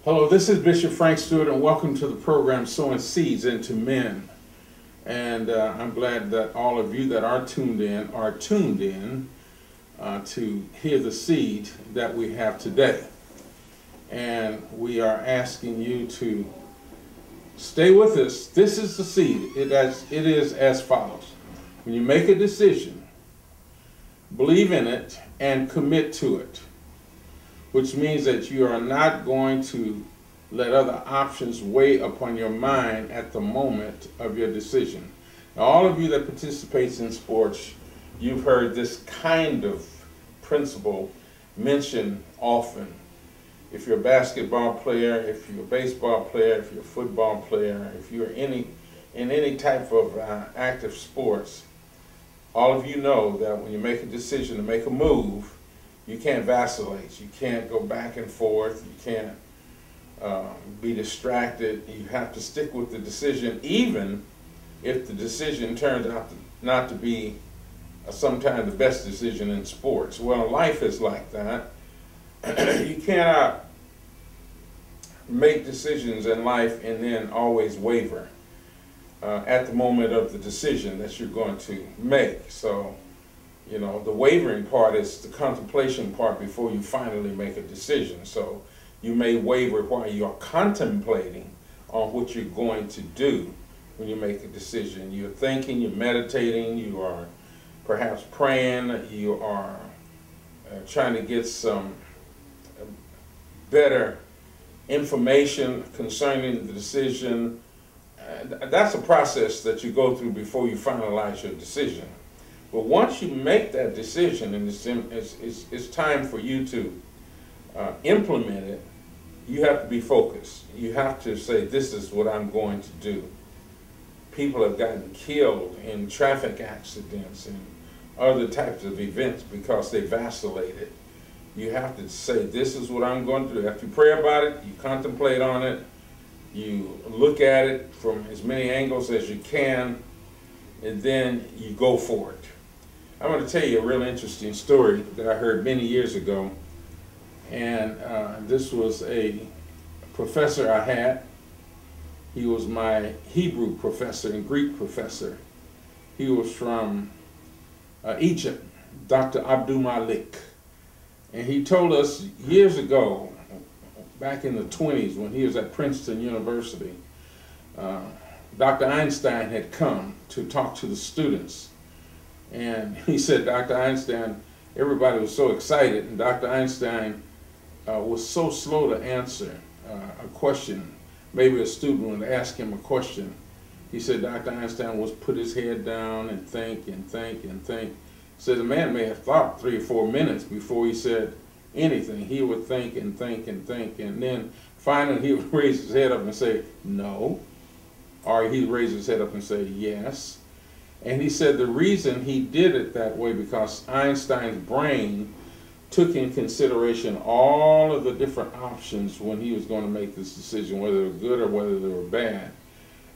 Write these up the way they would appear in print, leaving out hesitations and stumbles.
Hello, this is Bishop Frank Stewart, and welcome to the program Sowing Seeds into Men. And I'm glad that all of you that are tuned in to hear the seed that we have today. And we are asking you to stay with us. This is the seed. It is as follows. When you make a decision, believe in it and commit to it, which means that you are not going to let other options weigh upon your mind at the moment of your decision. Now, all of you that participates in sports, you've heard this kind of principle mentioned often. If you're a basketball player, if you're a baseball player, if you're a football player, if you're in any type of active sports, all of you know that when you make a decision to make a move, you can't vacillate. You can't go back and forth. You can't be distracted. You have to stick with the decision, even if the decision turns out not to be sometimes the best decision in sports. Well, life is like that. You cannot make decisions in life and then always waver at the moment of the decision that you're going to make. So, you know, the wavering part is the contemplation part before you finally make a decision. So you may waver while you're contemplating on what you're going to do when you make a decision. You're thinking, you're meditating, you are perhaps praying, you are trying to get some better information concerning the decision. That's a process that you go through before you finalize your decision. But once you make that decision and it's time for you to implement it, you have to be focused. You have to say, this is what I'm going to do. People have gotten killed in traffic accidents and other types of events because they vacillated. You have to say, this is what I'm going to do. After you pray about it, you contemplate on it, you look at it from as many angles as you can, and then you go for it. I'm going to tell you a real interesting story that I heard many years ago. And this was a professor I had. He was my Hebrew professor and Greek professor. He was from Egypt, Dr. Abdul Malik. And he told us years ago, back in the 20s when he was at Princeton University, Dr. Einstein had come to talk to the students. And he said, Dr. Einstein, everybody was so excited, and Dr. Einstein was so slow to answer a question. Maybe a student would ask him a question. He said Dr. Einstein would put his head down and think and think and think. He said the man may have thought 3 or 4 minutes before he said anything. He would think and think and think, and then finally he would raise his head up and say, no. Or he'd raise his head up and say, yes. And he said the reason he did it that way because Einstein's brain took in consideration all of the different options when he was going to make this decision, whether they were good or whether they were bad.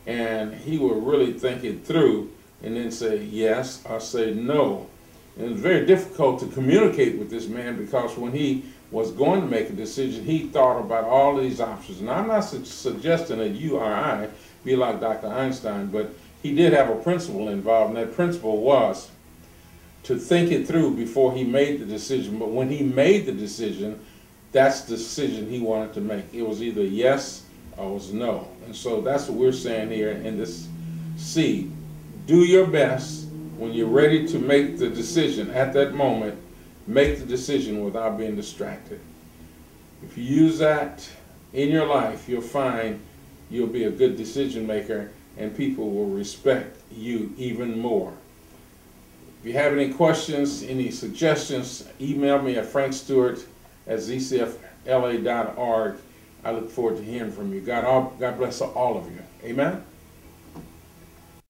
And he would really think it through and then say yes or say no. And it was very difficult to communicate with this man because when he was going to make a decision, he thought about all of these options. And I'm not suggesting that you or I be like Dr. Einstein, but he did have a principle involved, and that principle was to think it through before he made the decision. But when he made the decision, that's the decision he wanted to make. It was either yes or it was no. And so that's what we're saying here in this seed. Do your best when you're ready to make the decision. At that moment, make the decision without being distracted. If you use that in your life, you'll find you'll be a good decision maker and people will respect you even more. If you have any questions, any suggestions, email me at frankstewart@zcfla.org. I look forward to hearing from you. God bless all of you. Amen.